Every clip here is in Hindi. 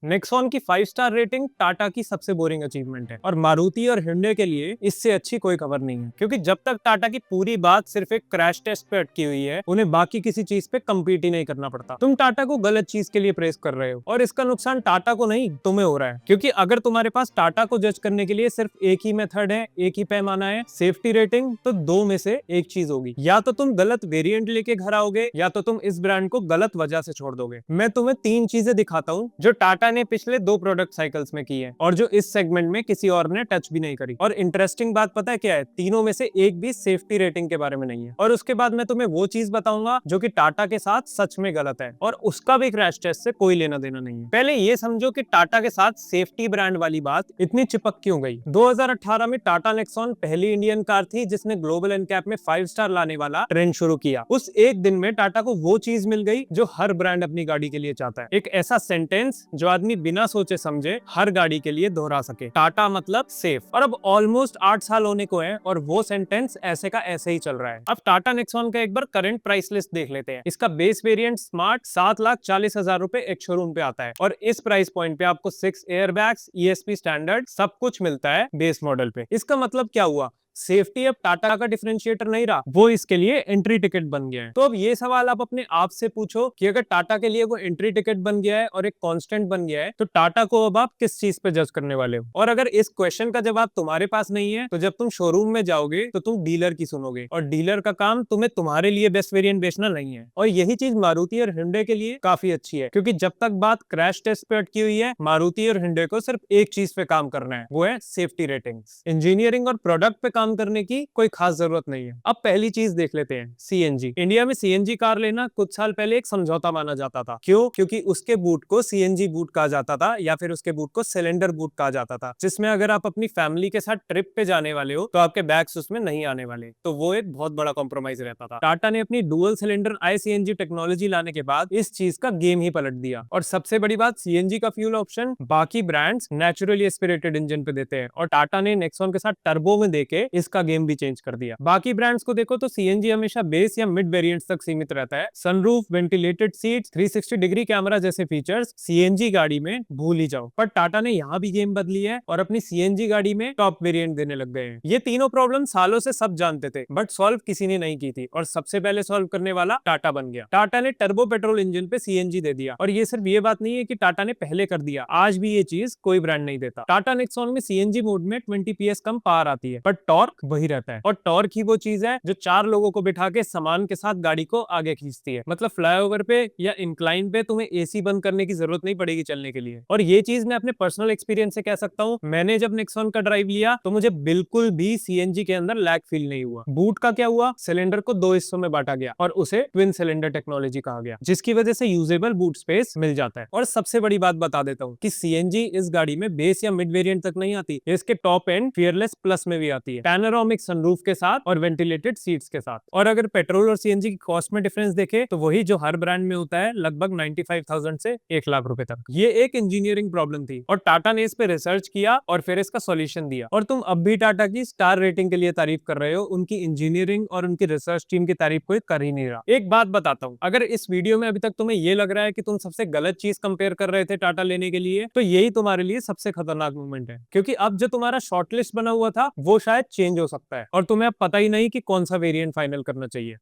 नेक्सॉन की 5 स्टार रेटिंग टाटा की सबसे बोरिंग अचीवमेंट है और मारुति और hyundai के लिए इससे अच्छी कोई खबर नहीं है, क्योंकि जब तक टाटा की पूरी बात सिर्फ एक क्रैश टेस्ट पे अटकी हुई है, उन्हें बाकी किसी चीज पे कम्पीट ही नहीं करना पड़ता। तुम टाटा को गलत चीज के लिए प्रेस कर रहे हो और इसका नुकसान टाटा को नहीं तुम्हें हो रहा है, क्योंकि अगर तुम्हारे पास टाटा को जज करने के लिए सिर्फ एक ही मेथड है, एक ही पैमाना है, सेफ्टी रेटिंग, तो दो में से एक चीज होगी। या तो तुम गलत वेरिएंट लेके घर आओगे, या तो तुम इस ब्रांड को गलत वजह से छोड़ दोगे। मैं तुम्हें 3 चीजें दिखाता हूँ जो टाटा ने पिछले 2 प्रोडक्ट साइकिल्स में की है और जो इस सेगमेंट में किसी और ने टच भी नहीं करी। और इंटरेस्टिंग बात पता है क्या है? तीनों में से एक भी सेफ्टी रेटिंग के बारे में नहीं है। और उसके बाद मैं तुम्हें वो चीज बताऊंगा जो कि टाटा के साथ सच में गलत है और उसका भी क्रैश टेस्ट से कोई लेना देना नहीं है। पहले ये समझो कि टाटा के साथ सेफ्टी ब्रांड वाली बात इतनी चिपक क्यों गई। 2018 में टाटा नेक्सॉन पहली इंडियन कार थी जिसने ग्लोबल एनकैप में 5 स्टार लाने वाला ट्रेंड शुरू किया। उस एक दिन में टाटा को वो चीज मिल गई जो हर ब्रांड अपनी गाड़ी के लिए चाहता है, एक ऐसा सेंटेंस जो आदमी बिना सोचे समझे हर गाड़ी के लिए दोहरा सके। टाटा मतलब सेफ। और अब ऑलमोस्ट 8 साल होने को है और वो सेंटेंस ऐसे का ऐसे ही चल रहा है। अब टाटा नेक्सॉन का एक बार करंट प्राइस लिस्ट देख लेते हैं। इसका बेस वेरिएंट स्मार्ट 7,40,000 रुपए एक शोरूम पे आता है और इस प्राइस पॉइंट पे आपको 6 एयरबैग्स, ESP स्टैंडर्ड सब कुछ मिलता है बेस मॉडल पे। इसका मतलब क्या हुआ? सेफ्टी अब टाटा का डिफरेंशिएटर नहीं रहा, वो इसके लिए एंट्री टिकट बन गया है। तो अब ये सवाल आप अपने आप से पूछो कि अगर टाटा के लिए वो एंट्री टिकट बन गया है और एक कांस्टेंट बन गया है, तो टाटा को अब आप किस चीज पे जज करने वाले हो? और अगर इस क्वेश्चन का जवाब तुम्हारे पास नहीं है, तो जब तुम शोरूम में जाओगे तो तुम डीलर की सुनोगे और डीलर का काम तुम्हें तुम्हारे लिए बेस्ट वेरिएंट बेचना नहीं है। और यही चीज मारुति और hyundai के लिए काफी अच्छी है, क्योंकि जब तक बात क्रैश टेस्ट पे अटकी हुई है, मारुति और hyundai को सिर्फ एक चीज पे काम करना है, वो है सेफ्टी रेटिंग्स। इंजीनियरिंग और प्रोडक्ट पे काम करने की कोई खास जरूरत नहीं है। अब पहली चीज देख लेते हैं, सीएनजी। इंडिया में सीएनजी कार लेना कुछ साल पहले एक समझौता माना जाता था। क्यों? क्योंकि उसके बूट को सीएनजी बूट कहा जाता था या फिर उसके बूट को सिलेंडर बूट कहा जाता था, जिसमें अगर आप अपनी फैमिली के साथ ट्रिप पे जाने वाले हो तो आपके बैग्स उसमें नहीं आने वाले। तो वो एक बहुत बड़ा कॉम्प्रोमाइज रहता था। टाटा ने अपनी डुअल सिलेंडर ICNG टेक्नोलॉजी लाने के बाद इस चीज का गेम ही पलट दिया। और सबसे बड़ी बात, सीएनजी का फ्यूल ऑप्शन बाकी ब्रांड्स नेचुरली एस्पिरेटेड इंजन पे देते हैं और टाटा ने नेक्सॉन के साथ टर्बो में देके इसका गेम भी चेंज कर दिया। बाकी ब्रांड्स को देखो तो सीएनजी हमेशा बेस या मिड वेरिएंट्स तक सीमित रहता है। Sunroof, ventilated seats, 360 degree camera जैसे फीचर्स सीएनजी गाड़ी में भूल ही जाओ। पर टाटा ने यहाँ भी गेम बदली है और अपनी सीएनजी गाड़ी में टॉप वेरिएंट देने लग गए हैं। ये तीनों प्रॉब्लम सालों से सब जानते थे, बट सॉल्व किसी ने नहीं की थी और सबसे पहले सॉल्व करने वाला टाटा बन गया। टाटा ने टर्बो पेट्रोल इंजन पे सीएनजी दे दिया। और ये सिर्फ ये बात नहीं है कि टाटा ने पहले कर दिया, आज भी ये चीज कोई ब्रांड नहीं देता। टाटा नेक्सॉन में सीएनजी मोड में 20 PS कम पावर आती है, पर टॉर्क वही रहता है। और टॉर्क ही वो चीज है जो 4 लोगों को बिठा के सामान के साथ गाड़ी को आगे खींचती है। मतलब फ्लाईओवर पे या इंक्लाइन पे तुम्हें एसी बंद करने की जरूरत नहीं पड़ेगी चलने के लिए। और ये चीज मैं अपने पर्सनल एक्सपीरियंस से कह सकता हूँ। मैंने जब नेक्सॉन का ड्राइव लिया तो मुझे बिल्कुल भी सीएनजी के अंदर लैग फील नहीं हुआ। बूट का क्या हुआ? सिलेंडर को 2 हिस्सों में बांटा गया और उसे ट्विन सिलेंडर टेक्नोलॉजी कहा गया, जिसकी वजह से यूजेबल बूट स्पेस मिल जाता है। और सबसे बड़ी बात बता देता हूँ कि सीएनजी इस गाड़ी में बेस या मिड वेरिएंट तक नहीं आती, इसके टॉप एंड फियरलेस प्लस में भी आती है, पैनोरामिक सनरूफ के साथ और वेंटिलेटेड सीट्स के साथ। और अगर पेट्रोल और सीएनजी की कॉस्ट में डिफरेंस देखे तो वही जो हर ब्रांड में होता है, लगभग 95,000 से 1 लाख रुपए तक। ये एक इंजीनियरिंग प्रॉब्लम थी और टाटा ने इस पे रिसर्च किया और फिर इसका सॉल्यूशन दिया। और तुम अब भी टाटा की स्टार रेटिंग के लिए तारीफ कर रहे हो, उनकी इंजीनियरिंग और उनकी रिसर्च टीम की तारीफ कोई कर ही नहीं रहा। एक बात बताता हूँ, अगर इस वीडियो में अभी तक तुम्हें ये लग रहा है कि तुम सबसे गलत चीज कंपेयर कर रहे थे टाटा लेने के लिए, तो यही तुम्हारे लिए सबसे खतरनाक मोमेंट है, क्योंकि अब जो तुम्हारा शॉर्टलिस्ट बना हुआ था वो शायद चेंज हो सकता है और तुम्हें अब पता ही नहीं कि कौन सा वेरिएंट फाइनल करना चाहिए।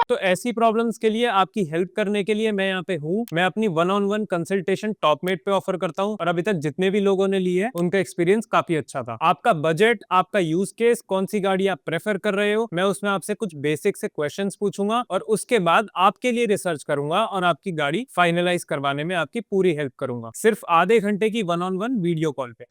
तो ऐसी प्रॉब्लम्स के लिए आपकी हेल्प करने के लिए मैं यहाँ पे हूँ। मैं अपनी 1-on-1 कंसल्टेशन टॉपमेट पे ऑफर करता हूँ और अभी तक जितने भी लोगों ने लिए उनका एक्सपीरियंस काफी अच्छा था। आपका बजट, आपका यूज केस, कौन सी गाड़ी आप प्रेफर कर रहे हो, मैं उसमें आपसे कुछ बेसिक से क्वेश्चंस पूछूंगा और उसके बाद आपके लिए रिसर्च करूंगा और आपकी गाड़ी फाइनलाइज करवाने में आपकी पूरी हेल्प करूंगा, सिर्फ आधे घंटे की 1-on-1 वीडियो कॉल पे।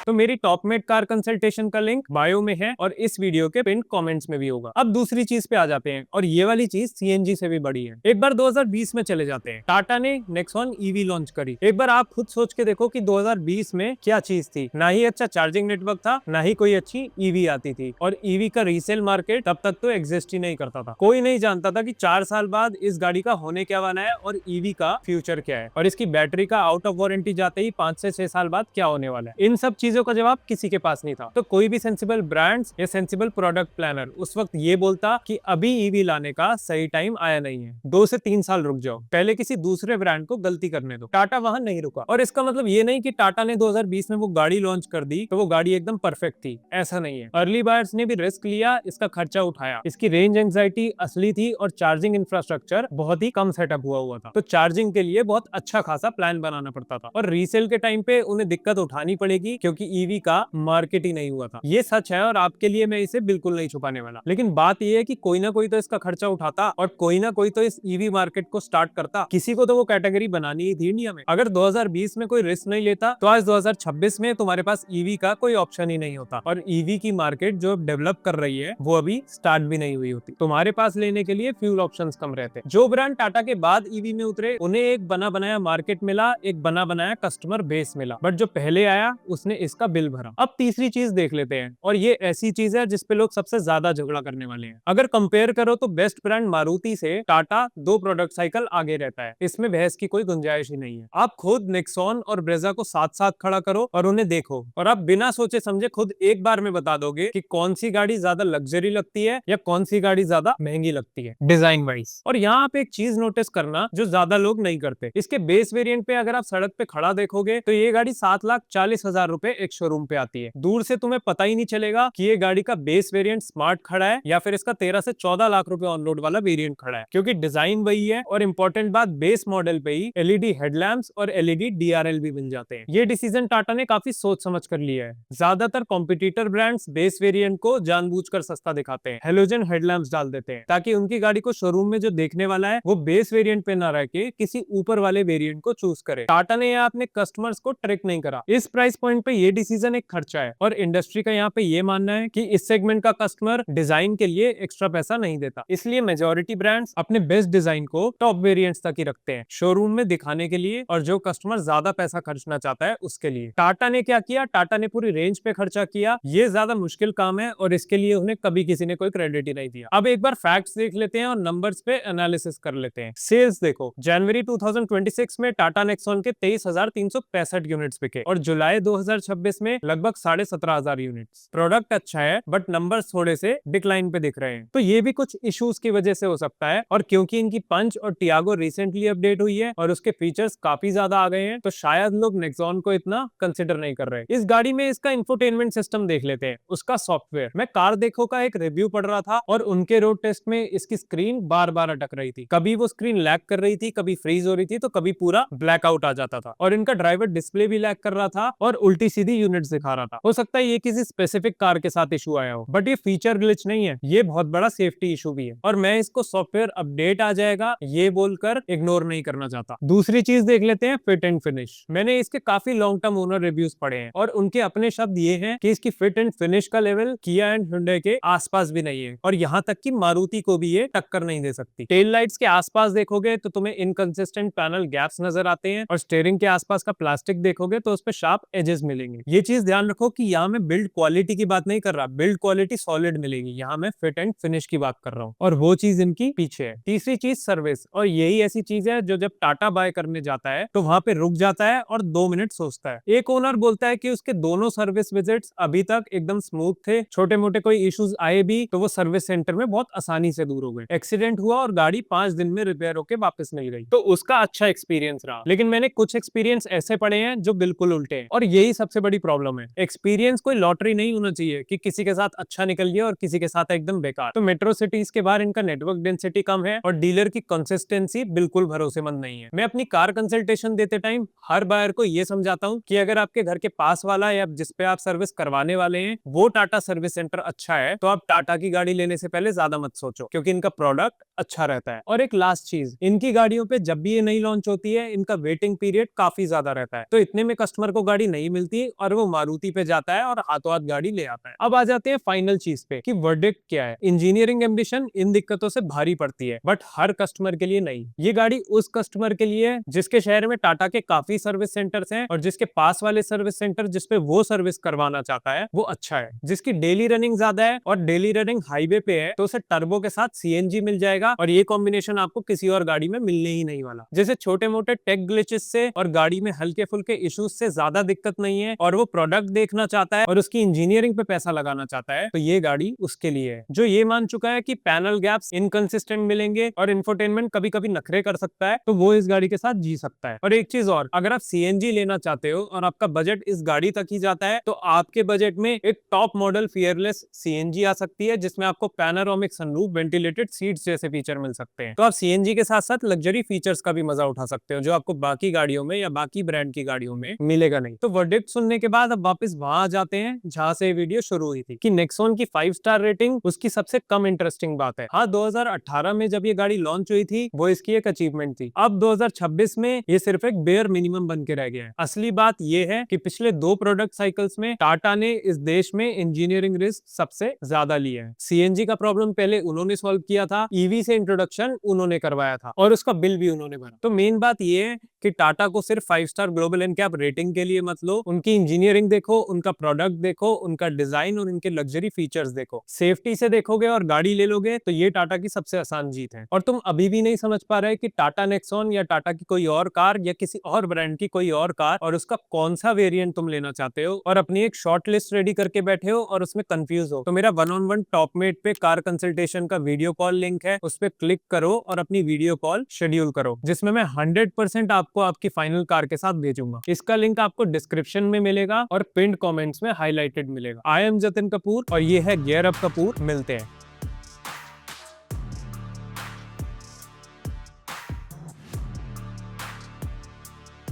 तो मेरी टॉपमेट कार कंसल्टेशन का लिंक बायो में है और इस वीडियो के पिन कमेंट्स में भी होगा। अब दूसरी चीज पे आ जाते हैं और ये वाली चीज सीएनजी से भी बड़ी है। एक बार 2020 में चले जाते हैं। टाटा ने नेक्सॉन ईवी लॉन्च करी। एक बार आप खुद सोच के देखो कि 2020 में क्या चीज थी। ना ही अच्छा चार्जिंग नेटवर्क था, ना ही कोई अच्छी ईवी आती थी और ईवी का रीसेल मार्केट तब तक तो एग्जिस्ट ही नहीं करता था। कोई नहीं जानता था कि 4 साल बाद इस गाड़ी का होने क्या वाला है और ईवी का फ्यूचर क्या है और इसकी बैटरी का आउट ऑफ वारंटी जाते ही 5 से 6 साल बाद क्या होने वाला है। इन सब चीजों चीजों का जवाब किसी के पास नहीं था। तो कोई भी सेंसिबल ब्रांड्स या सेंसिबल प्रोडक्ट प्लानर उस वक्त ये बोलता कि अभी ईवी लाने का सही टाइम आया नहीं है, 2 से 3 साल रुक जाओ, पहले किसी दूसरे ब्रांड को गलती करने दो। टाटा वहां नहीं रुका। और इसका मतलब ये नहीं कि टाटा ने 2020 में वो गाड़ी लॉन्च कर दी तो वो गाड़ी एकदम परफेक्ट थी, ऐसा नहीं है। अर्ली बायर्स ने भी रिस्क लिया, इसका खर्चा उठाया, इसकी रेंज एंजाइटी असली थी और चार्जिंग इंफ्रास्ट्रक्चर बहुत ही कम सेटअप हुआ था। तो चार्जिंग के लिए बहुत अच्छा खासा प्लान बनाना पड़ता था और रीसेल के टाइम पे उन्हें दिक्कत उठानी पड़ेगी क्योंकि ईवी का मार्केट ही नहीं हुआ था। ये सच है और आपके लिए मैं इसे बिल्कुल नहीं छुपाने वाला। लेकिन बात यह है कि कोई ना कोई तो इसका खर्चा उठाता और कोई ना कोई तो इस ईवी मार्केट को स्टार्ट करता। किसी को तो वो कैटेगरी बनानी ही थी इंडिया में। अगर 2020 में कोई रिस्क नहीं लेता तो आज 2026 में तुम्हारे पास ईवी का कोई ऑप्शन ही नहीं होता और ईवी की मार्केट जो डेवलप कर रही है वो अभी स्टार्ट भी नहीं हुई होती। तुम्हारे पास लेने के लिए फ्यूल ऑप्शंस कम रहते। जो ब्रांड टाटा के बाद ईवी में उतरे उन्हें एक बना बनाया मार्केट मिला, एक बना बनाया कस्टमर बेस मिला, बट जो पहले आया उसने इसका बिल भरा। अब तीसरी चीज देख लेते हैं और ये ऐसी चीज है जिसपे लोग सबसे ज्यादा झगड़ा करने वाले हैं। अगर कंपेयर करो तो बेस्ट ब्रांड मारुति से टाटा 2 प्रोडक्ट साइकिल आगे रहता है, इसमें बहस की कोई गुंजाइश ही नहीं है। आप खुद नेक्सॉन और ब्रेजा को साथ साथ खड़ा करो और उन्हें देखो और आप बिना सोचे समझे खुद एक बार में बता दोगे कि कौन सी गाड़ी ज्यादा लग्जरी लगती है या कौन सी गाड़ी ज्यादा महंगी लगती है डिजाइन वाइज। और यहाँ आप एक चीज नोटिस करना जो ज्यादा लोग नहीं करते, इसके बेस वेरिएंट पे अगर आप सड़क पे खड़ा देखोगे तो ये गाड़ी 7,40,000 रुपए एक शोरूम पे आती है। दूर से तुम्हें पता ही नहीं चलेगा कि ये गाड़ी का बेस वेरिएंट स्मार्ट खड़ा है या फिर इसका 13 से 14 लाख रुपए ऑन रोड वाला वेरिएंट खड़ा है, क्योंकि डिजाइन वही है और इंपॉर्टेंट बात बेस मॉडल पे ही एलईडी हेडलैम्प्स और एलईडी डीआरएल भी मिल जाते हैं। ये डिसीजन टाटा ने काफी सोच समझ कर लिया है। ज्यादातर कॉम्पिटिटर ब्रांड्स बेस वेरिएंट को जानबूझकर सस्ता दिखाते हैं, हेलोजन हेडलैम्प्स डाल देते हैं ताकि उनकी गाड़ी को शोरूम में जो देखने वाला है वो बेस वेरिएंट पे ना रह के किसी ऊपर वाले वेरिएंट को चूज करे। टाटा ने यहाँ अपने कस्टमर्स को ट्रिक नहीं करा। इस प्राइस पॉइंट पे ये डिसीजन एक खर्चा है और इंडस्ट्री का यहाँ पे ये मानना है कि इस सेगमेंट का कस्टमर डिजाइन के लिए एक्स्ट्रा पैसा नहीं देता, इसलिए मेजॉरिटी ब्रांड्स अपने बेस्ट डिजाइन को टॉप वेरिएंट्स तक ही रखते हैं, शोरूम में दिखाने के लिए और जो कस्टमर ज्यादा पैसा खर्चना चाहता है उसके लिए। टाटा ने क्या किया, टाटा ने पूरी रेंज पे खर्चा किया। ये ज्यादा मुश्किल काम है और इसके लिए उन्हें कभी किसी ने कोई क्रेडिट ही नहीं दिया। अब एक बार फैक्ट्स देख लेते हैं और नंबर्स पे एनालिसिस कर लेते हैं। सेल्स देखो, जनवरी 2026 में टाटा नेक्सॉन के 23,365 यूनिट्स बिके और जुलाई 2026 में लगभग 17,500 यूनिट्स। प्रोडक्ट अच्छा है बट नंबर्स थोड़े से डिक्लाइन पे दिख रहे हैं, तो ये भी कुछ इश्यूज की वजह से हो सकता है। और क्योंकि इनकी पंच और टियागो रिसेंटली अपडेट हुई है और उसके फीचर्स काफी ज्यादा आ गए हैं तो शायद लोग नेक्सॉन को इतना कंसिडर नहीं कर रहे। इस गाड़ी में इसका इंफोटेनमेंट सिस्टम देख लेते हैं, उसका सॉफ्टवेयर। मैं कार देखो का एक रिव्यू पढ़ रहा था और उनके रोड टेस्ट में इसकी स्क्रीन बार बार अटक रही थी, कभी वो स्क्रीन लैग कर रही थी, कभी फ्रीज हो रही थी, तो कभी पूरा ब्लैकआउट आ जाता था और इनका ड्राइवर डिस्प्ले भी लैग कर रहा था और उल्टी सीधी यूनिट्स दिखा रहा था। हो सकता है ये किसी स्पेसिफिक कार के साथ इशू आया हो, बट ये फीचर ग्लिच नहीं है, ये बहुत बड़ा सेफ्टी इशू भी है और मैं इसको सॉफ्टवेयर अपडेट आ जाएगा ये बोलकर इग्नोर नहीं करना चाहता। दूसरी चीज देख लेते हैं फिट एंड फिनिश। मैंने इसके काफी लॉन्ग टर्म ओनर रिव्यूज पढ़े हैं और उनके अपने शब्द ये हैं कि इसकी फिट एंड फिनिश का लेवल किया एंड हुंडई के आसपास भी नहीं है और यहाँ तक कि मारुति को भी ये टक्कर नहीं दे सकती। टेल लाइट्स के आसपास देखोगे तो तुम्हें इनकंसिस्टेंट पैनल गैप्स नजर आते हैं और स्टीयरिंग के आसपास का प्लास्टिक देखोगे तो उस पे शार्प एजेस मिलेंगे। ये चीज ध्यान रखो कि यहाँ मैं बिल्ड क्वालिटी की बात नहीं कर रहा, बिल्ड क्वालिटी सॉलिड मिलेगी, यहाँ मैं फिट एंड फिनिश की बात कर रहा हूँ और वो चीज इनकी पीछे है। तीसरी चीज सर्विस, और यही ऐसी चीज है जो जब टाटा बाय करने जाता है तो वहां पे रुक जाता है और 2 मिनट सोचता है। एक ओनर बोलता है कि उसके दोनों सर्विस विजिट्स अभी तक एकदम स्मूथ थे, छोटे मोटे कोई इश्यूज आए भी तो वो सर्विस सेंटर में बहुत आसानी से दूर हो गए। एक्सीडेंट हुआ और गाड़ी 5 दिन में रिपेयर होकर वापस मिल गई तो उसका अच्छा एक्सपीरियंस रहा। लेकिन मैंने कुछ एक्सपीरियंस ऐसे पड़े हैं जो बिल्कुल उल्टे हैं और यही सबसे बड़ी प्रॉब्लम है। एक्सपीरियंस कोई लॉटरी नहीं होना चाहिए कि किसी के साथ अच्छा निकल गया और किसी के साथ एकदम बेकार। तो मेट्रो सिटीज के बाहर इनका नेटवर्क डेंसिटी कम है और डीलर की कंसिस्टेंसी बिल्कुल भरोसेमंद नहीं है। मैं अपनी कार कंसल्टेशन देते टाइम हर बायर को ये समझाता हूँ कि अगर आपके घर के पास वाला या जिस पे आप सर्विस करवाने वाले हैं वो टाटा सर्विस सेंटर अच्छा है तो आप टाटा की गाड़ी लेने से पहले ज्यादा मत सोचो, क्योंकि इनका प्रोडक्ट अच्छा रहता है। और एक लास्ट चीज, इनकी गाड़ियों पे जब भी ये नई लॉन्च होती है इनका वेटिंग पीरियड काफी ज्यादा रहता है, तो इतने में कस्टमर को गाड़ी नहीं मिलती और वो मारुति पे जाता है और हाथों हाथ गाड़ी ले आता है। अब आ जाते हैं फाइनल चीज पे कि वर्डिक्ट क्या है। इंजीनियरिंग एम्बिशन इन दिक्कतों से भारी पड़ती है बट हर कस्टमर के लिए नहीं। ये गाड़ी उस कस्टमर के लिए है जिसके शहर में टाटा के काफी सर्विस सेंटर्स हैं और जिसके पास वाले सर्विस सेंटर जिसपे वो सर्विस करवाना चाहता है वो अच्छा है, जिसकी डेली रनिंग ज्यादा है और डेली रनिंग हाईवे पे है तो उसे टर्बो के साथ सीएनजी मिल जाएगा और ये कॉम्बिनेशन आपको किसी और गाड़ी में मिलने ही नहीं वाला। जैसे छोटे मोटे टेक ग्लिचेस से और गाड़ी में हल्के फुल्के इश्यूज से ज्यादा दिक्कत नहीं है और वो प्रोडक्ट देखना चाहता है और उसकी इंजीनियरिंग पे पैसा लगाना चाहता है, तो ये गाड़ी उसके लिए है। जो ये मान चुका है कि पैनल गैप्स इनकंसिस्टेंट मिलेंगे और इंफोटेनमेंट कभी कभी नखरे कर सकता है, तो वो इस गाड़ी के साथ जी सकता है। और एक चीज और, अगर आप सीएनजी लेना चाहते हो और आपका बजट इस गाड़ी तक ही जाता है, तो आपके बजट में एक टॉप मॉडल फियरलेस सीएनजी आ सकती है, जिसमें आपको पैनोरामिक सनरूफ, वेंटिलेटेड सीट्स जैसे फीचर मिल सकते हैं। तो आप सीएनजी के साथ साथ लग्जरी फीचर्स का भी मजा उठा सकते हो, जो आपको बाकी गाड़ियों में या बाकी ब्रांड की गाड़ियों में मिलेगा नहीं। तो वर्डिक्ट सुनने के बाद अब वापस वहां आ जाते हैं जहां से वीडियो शुरू हुई थी, कि नेक्सॉन की 5 स्टार रेटिंग उसकी सबसे कम इंटरेस्टिंग बात है। हाँ, 2018 में जब ये गाड़ी लॉन्च हुई थी, वो इसकी एक अचीवमेंट थी। अब 2026 में ये सिर्फ एक बेयर मिनिमम बन के रह गया है। असली बात ये है कि पिछले 2 प्रोडक्ट साइकिल्स में टाटा ने इस देश में इंजीनियरिंग रिस्क सबसे ज्यादा लिया है। सीएनजी का प्रॉब्लम पहले उन्होंने सॉल्व किया था, ईवी से इंट्रोडक्शन उन्होंने करवाया था और उसका बिल भी उन्होंने भरा। तो मेन बात ये है कि टाटा को सिर्फ 5 स्टार ग्लोबल एनकैप रेटिंग के लिए मत लो, उनकी इंजीनियरिंग देखो, उनका प्रोडक्ट देखो, उनका डिजाइन और उनके लग्जरी फीचर्स देखो। सेफ्टी से देखोगे और गाड़ी ले लोगे तो ये टाटा की सबसे आसान जीत है। और तुम अभी भी नहीं समझ पा रहे कि टाटा नेक्सॉन या टाटा की कोई और कार या किसी और ब्रांड की कोई और कार और उसका कौन सा वेरिएंट तुम लेना चाहते हो और अपनी एक शॉर्ट लिस्ट रेडी करके बैठे हो और उसमें कंफ्यूज हो, तो मेरा 1-on-1 टॉपमेट पे कार कंसल्टेशन का वीडियो कॉल लिंक है, उस पर क्लिक करो और अपनी वीडियो कॉल शेड्यूल करो, जिसमें मैं 100% आपको आपकी फाइनल कार के साथ भेजूंगा। इसका लिंक आपको डिस्क्रिप्शन में मिलेगा और पिन्ड कमेंट्स में हाईलाइटेड मिलेगा। आई एम जतिन कपूर और ये है गियर अप कपूर। मिलते हैं।